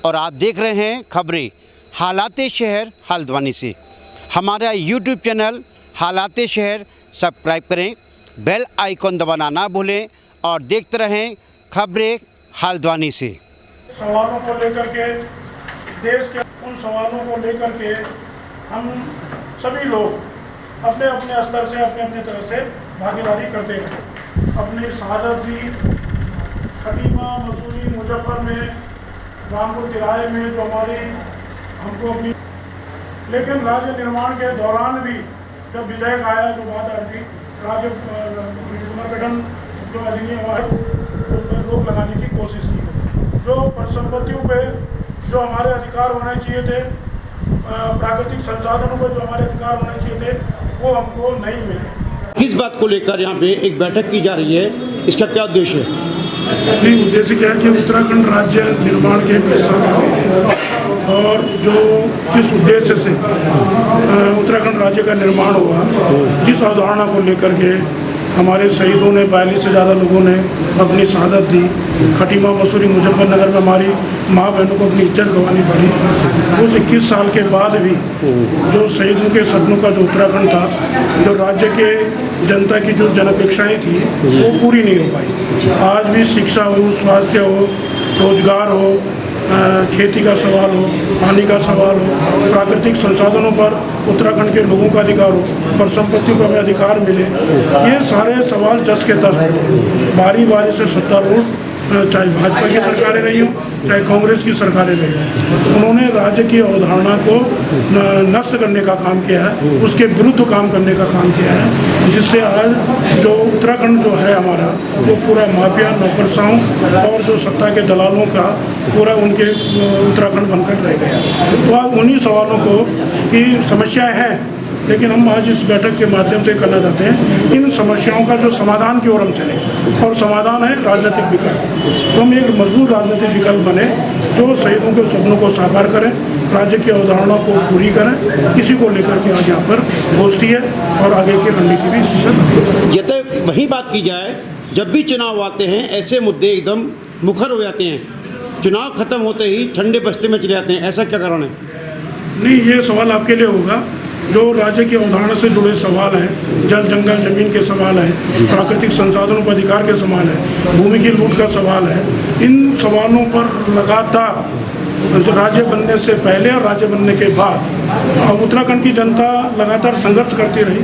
और आप देख रहे हैं खबरें हालाते शहर हल्द्वानी से। हमारा यूट्यूब चैनल हालाते शहर सब्सक्राइब करें, बेल आइकॉन दबाना ना भूलें और देखते रहें खबरें हल्द्वानी से। सवालों को लेकर के, देश के उन सवालों को लेकर के हम सभी लोग अपने अपने स्तर से अपने अपने तरह से भागीदारी करते हैं। अपनी शहादत दी खटीमा, मसूरी, मुजफ्फर में, रामपुर तिराहे में जो हमारी हमको अपनी, लेकिन राज्य निर्माण के दौरान भी जब विधेयक आया, जो बात आई थी राज्य पुनर्गठन जो अधिनियम हुआ है, तो रोक लगाने की कोशिश की। जो परिसंपत्तियों पे जो हमारे अधिकार होने चाहिए थे, प्राकृतिक संसाधनों पर जो हमारे अधिकार होने चाहिए थे, वो हमको नहीं मिले। किस बात को लेकर यहाँ पे एक बैठक की जा रही है, इसका क्या उद्देश्य है? नहीं, उद्देश्य क्या है कि उत्तराखंड राज्य निर्माण के 20 साल हो गए हैं और जो जिस उद्देश्य से उत्तराखंड राज्य का निर्माण हुआ, जिस अवधारणा को लेकर के हमारे शहीदों ने 42 से ज़्यादा लोगों ने अपनी शहादत दी, खटीमा, मसूरी, मुजफ्फरनगर में हमारी माँ बहनों को अपनी इज्जत गंवानी पड़ी। उस 21 साल के बाद भी जो शहीदों के सपनों का जो उत्तराखंड था, जो राज्य के जनता की जो जनअपेक्षाएँ थी, वो पूरी नहीं हो पाई। आज भी शिक्षा हो, स्वास्थ्य हो, रोजगार हो, खेती का सवाल हो, पानी का सवाल हो, प्राकृतिक संसाधनों पर उत्तराखंड के लोगों का अधिकार हो, पर संपत्ति पर हमें अधिकार मिले, ये सारे सवाल जस के तस मिले। बारी बारी से सत्तारूढ़, चाहे भाजपा की सरकारें रही हों, चाहे कांग्रेस की सरकारें रही हों, उन्होंने राज्य की अवधारणा को नष्ट करने का काम किया है, उसके विरुद्ध काम करने का काम किया है, जिससे आज जो उत्तराखंड जो है हमारा, वो पूरा माफिया, नौकरशाहों और जो सत्ता के दलालों का पूरा उनके उत्तराखंड बनकर रह गया। तो आज उन्हीं सवालों को की समस्याएँ हैं, लेकिन हम आज इस बैठक के माध्यम से करना चाहते हैं इन समस्याओं का जो समाधान की ओर हम चले, और समाधान है राजनीतिक विकल्प। तो हम एक मजबूत राजनीतिक विकल्प बने जो शहीदों के सपनों को साकार करें, राज्य की अवधारणा को पूरी करें। इसी को लेकर के आज यहाँ पर गोष्ठी है और आगे की रणनीति भी इसी पर। जैसे वही बात की जाए, जब भी चुनाव आते हैं ऐसे मुद्दे एकदम मुखर हो जाते हैं, चुनाव खत्म होते ही ठंडे बस्ते में चले जाते हैं, ऐसा क्या कारण है? नहीं, ये सवाल आपके लिए होगा। जो राज्य की अवधारणा से जुड़े सवाल हैं, जल जंगल जमीन के सवाल हैं, प्राकृतिक संसाधनों पर अधिकार के सवाल है, भूमि की लूट का सवाल है, इन सवालों पर लगातार राज्य बनने से पहले और राज्य बनने के बाद उत्तराखंड की जनता लगातार संघर्ष करती रही,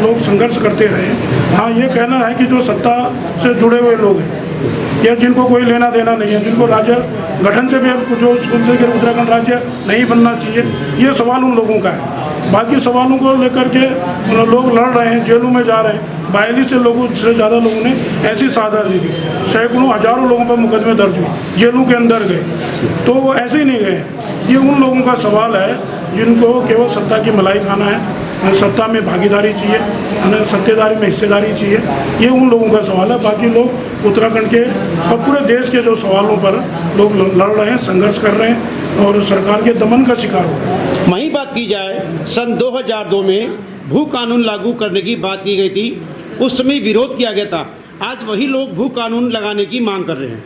लोग संघर्ष करते रहे। हाँ, ये कहना है कि जो सत्ता से जुड़े हुए लोग हैं या जिनको कोई लेना देना नहीं है, जिनको राज्य गठन से भी जो उत्तराखंड राज्य नहीं बनना चाहिए, ये सवाल उन लोगों का है। बाकी सवालों को लेकर के लोग लड़ रहे हैं, जेलों में जा रहे हैं। 42 से ज़्यादा लोगों ने ऐसी शहादत दी थी, सैकड़ों हजारों लोगों पर मुकदमे दर्ज हुए, जेलों के अंदर गए, तो वो ऐसे ही नहीं गए। ये उन लोगों का सवाल है जिनको केवल सत्ता की मलाई खाना है, सत्ता में भागीदारी चाहिए, सत्तेदारी में हिस्सेदारी चाहिए, ये उन लोगों का सवाल है। बाकी लोग उत्तराखंड के और पूरे देश के जो सवालों पर लोग लड़ रहे हैं, संघर्ष कर रहे हैं और सरकार के दमन का शिकार हो रहे हैं। वहीं बात की जाए, सन 2002 में भू कानून लागू करने की बात की गई थी, उस समय विरोध किया गया था। आज वही लोग भू कानून लगाने की मांग कर रहे हैं।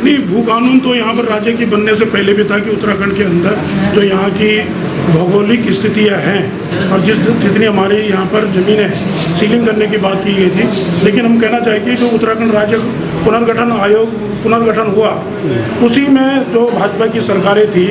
नहीं, भू कानून तो यहाँ पर राज्य की बनने से पहले भी था कि उत्तराखंड के अंदर जो यहाँ की भौगोलिक स्थितियाँ हैं और जितनी हमारी यहाँ पर ज़मीनें हैं, सीलिंग करने की बात की गई थी। लेकिन हम कहना चाहेंगे जो उत्तराखंड राज्य पुनर्गठन हुआ, उसी में जो भाजपा की सरकारें थी,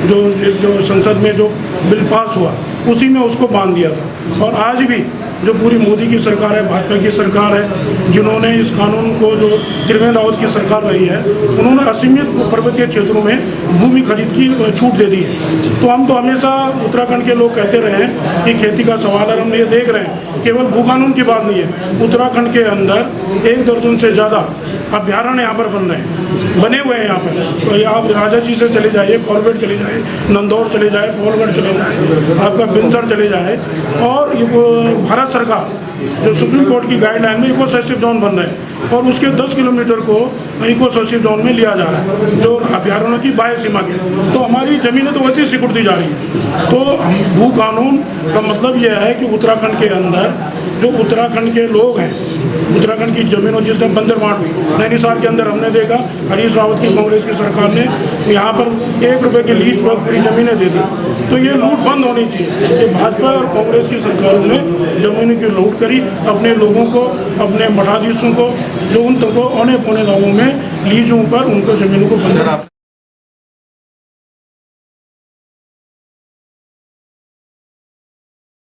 जो संसद में जो बिल पास हुआ, उसी में उसको बांध दिया था। और आज भी जो पूरी मोदी की सरकार है, भाजपा की सरकार है, जिन्होंने इस कानून को, जो त्रिवेंद्र रावत की सरकार रही है, उन्होंने असीमित पर्वतीय क्षेत्रों में भूमि खरीद की छूट दे दी है। तो हम तो हमेशा उत्तराखंड के लोग कहते रहे हैं कि खेती का सवाल है, हम ये देख रहे हैं केवल भू कानून की बात नहीं है। उत्तराखंड के अंदर 1 दर्जन से ज़्यादा अभ्यारण्य यहाँ पर बन रहे हैं, बने हुए हैं यहाँ पर। तो ये आप राजा जी से चले जाइए, कॉर्बेट चले जाए, नंदौर चले जाए, पोलगढ़ चले जाए, आपका बिंसर चले जाए, और ये भारत सरकार जो सुप्रीम कोर्ट की गाइडलाइन में इको सस्टिव जोन बन रहे हैं, और उसके 10 किलोमीटर को इको सस्टिव जोन में लिया जा रहा है, जो अभ्यारण्यों की बाह्य सीमा के। तो हमारी ज़मीनें तो वैसे सिकुड़ती जा रही हैं। तो हम भू कानून का मतलब यह है कि उत्तराखंड के अंदर जो उत्तराखंड के लोग हैं, उत्तराखंड की जमीनों, जिस दिन बंदर बांट हुई नैनीताल के अंदर हमने देखा, हरीश रावत की कांग्रेस की सरकार ने यहाँ पर 1 रुपए की लीज पर पूरी ज़मीनें दे दी। तो ये लूट बंद होनी चाहिए। ये भाजपा और कांग्रेस की सरकारों ने ज़मीनों की लूट करी, अपने लोगों को, अपने मठाधीशों को, जो उन तक को औने पौने गाँवों में लीजों पर उनको ज़मीनों को बंद